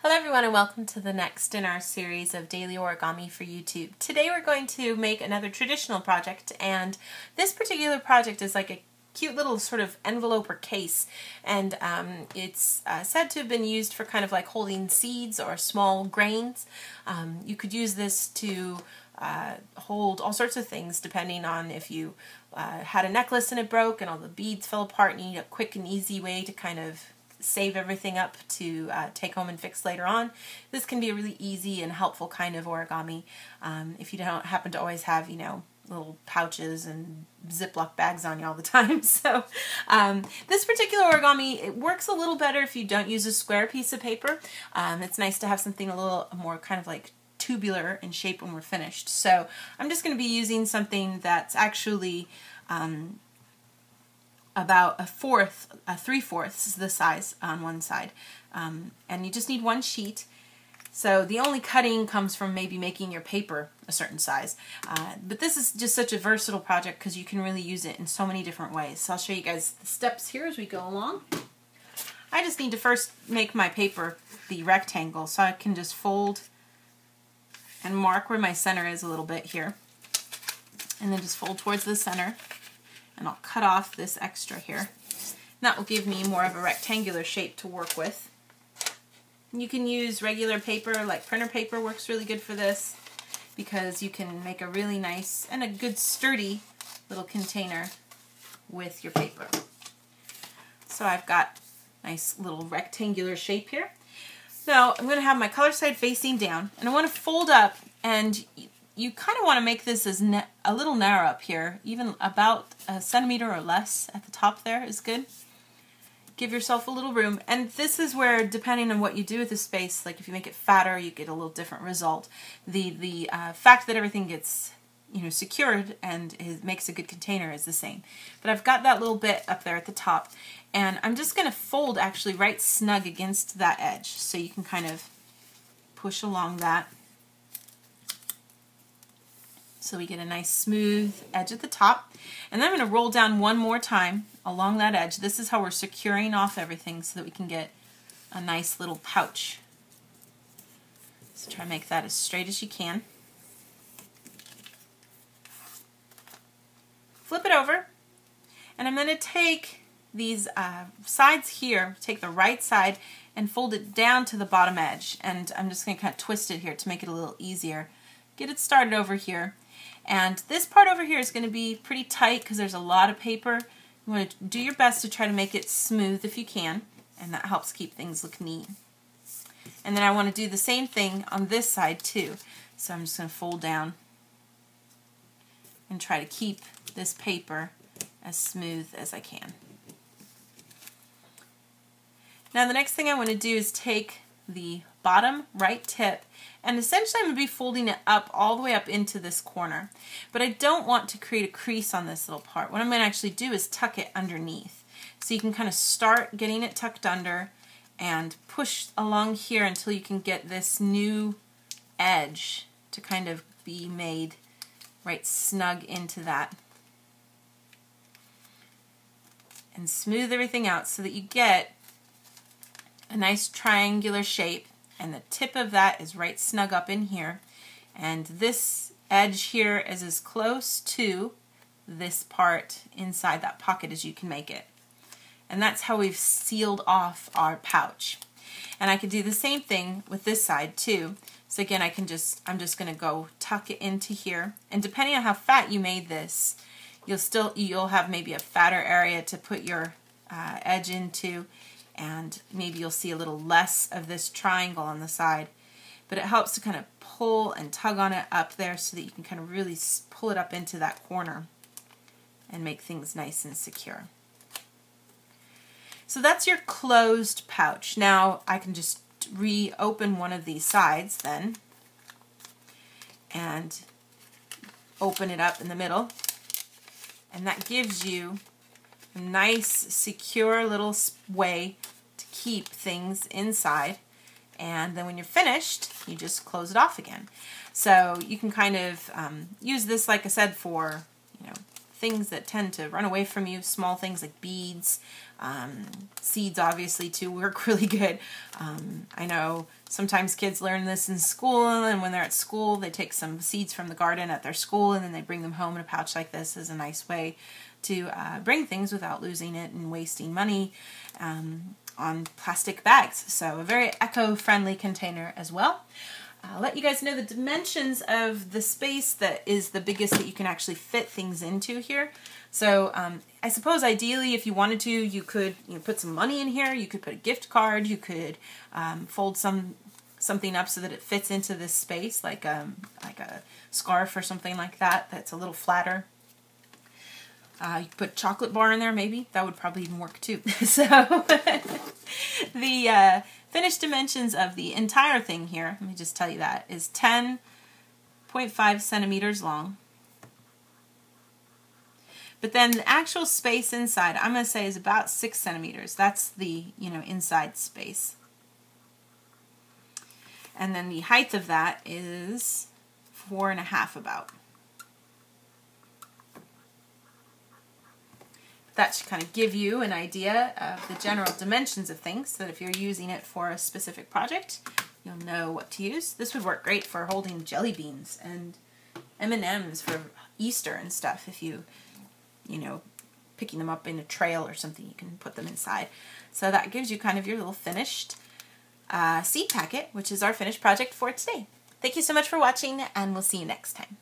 Hello everyone and welcome to the next in our series of daily origami for YouTube. Today we're going to make another traditional project, and this particular project is like a cute little sort of envelope or case, and it's said to have been used for kind of like holding seeds or small grains. You could use this to hold all sorts of things depending on if you had a necklace and it broke and all the beads fell apart and you need a quick and easy way to kind of save everything up to take home and fix later on. This can be a really easy and helpful kind of origami if you don't happen to always have, you know, little pouches and Ziploc bags on you all the time. So this particular origami, it works a little better if you don't use a square piece of paper. It's nice to have something a little more kind of like tubular in shape when we're finished. So I'm just going to be using something that's actually about a 3/4 is the size on one side, and you just need one sheet. So the only cutting comes from maybe making your paper a certain size, but this is just such a versatile project because you can really use it in so many different ways. So I'll show you guys the steps here as we go along. I just need to first make my paper the rectangle, so I can just fold and mark where my center is a little bit here, and then just fold towards the center. And I'll cut off this extra here. And that will give me more of a rectangular shape to work with. You can use regular paper, like printer paper works really good for this, because you can make a really nice and a good sturdy little container with your paper. So I've got a nice little rectangular shape here. Now I'm going to have my color side facing down, and I want to fold up, and you kind of want to make this as a little narrow up here, even about a centimeter or less at the top there is good. Give yourself a little room, and this is where, depending on what you do with the space, like if you make it fatter, you get a little different result. The fact that everything gets, you know, secured and makes a good container is the same. But I've got that little bit up there at the top, and I'm just going to fold actually right snug against that edge, so you can kind of push along that. So we get a nice smooth edge at the top. And then I'm going to roll down one more time along that edge. This is how we're securing off everything so that we can get a nice little pouch. So try to make that as straight as you can. Flip it over. And I'm going to take these sides here, take the right side and fold it down to the bottom edge. And I'm just going to kind of twist it here to make it a little easier. Get it started over here. And this part over here is going to be pretty tight because there's a lot of paper. You want to do your best to try to make it smooth if you can, and that helps keep things look neat. And then I want to do the same thing on this side too. So I'm just going to fold down and try to keep this paper as smooth as I can. Now the next thing I want to do is take the bottom right tip, and essentially I'm going to be folding it up all the way up into this corner. But I don't want to create a crease on this little part. What I'm going to actually do is tuck it underneath. So you can kind of start getting it tucked under and push along here until you can get this new edge to kind of be made right snug into that. And smooth everything out so that you get a nice triangular shape. And the tip of that is right snug up in here. And this edge here is as close to this part inside that pocket as you can make it. And that's how we've sealed off our pouch. And I could do the same thing with this side too. So again, I'm just going to go tuck it into here. And depending on how fat you made this, you'll have maybe a fatter area to put your edge into. And maybe you'll see a little less of this triangle on the side, but it helps to kind of pull and tug on it up there so that you can kind of really pull it up into that corner and make things nice and secure. So that's your closed pouch. Now I can just reopen one of these sides then and open it up in the middle, and that gives you a nice secure little way to keep things inside, and then when you're finished you just close it off again. So you can kind of use this, like I said, for, you know, things that tend to run away from you, small things like beads, seeds obviously too work really good. I know sometimes kids learn this in school, and when they're at school they take some seeds from the garden at their school and then they bring them home in a pouch like this. Is a nice way to bring things without losing it and wasting money on plastic bags. So a very eco-friendly container as well. I'll let you guys know the dimensions of the space that is the biggest that you can actually fit things into here. So I suppose ideally if you wanted to, you could put some money in here, you could put a gift card, you could fold something up so that it fits into this space, like a scarf or something like that that's a little flatter. You could put a chocolate bar in there maybe, that would probably even work too. So the finished dimensions of the entire thing here, let me just tell you that, is 10.5 centimeters long. But then the actual space inside, I'm going to say is about 6 centimeters. That's the, inside space. And then the height of that is 4.5 about. That should kind of give you an idea of the general dimensions of things, so that if you're using it for a specific project, you'll know what to use. This would work great for holding jelly beans and M&Ms for Easter and stuff. If you picking them up in a trail or something, you can put them inside. So that gives you kind of your little finished seed packet, which is our finished project for today. Thank you so much for watching, and we'll see you next time.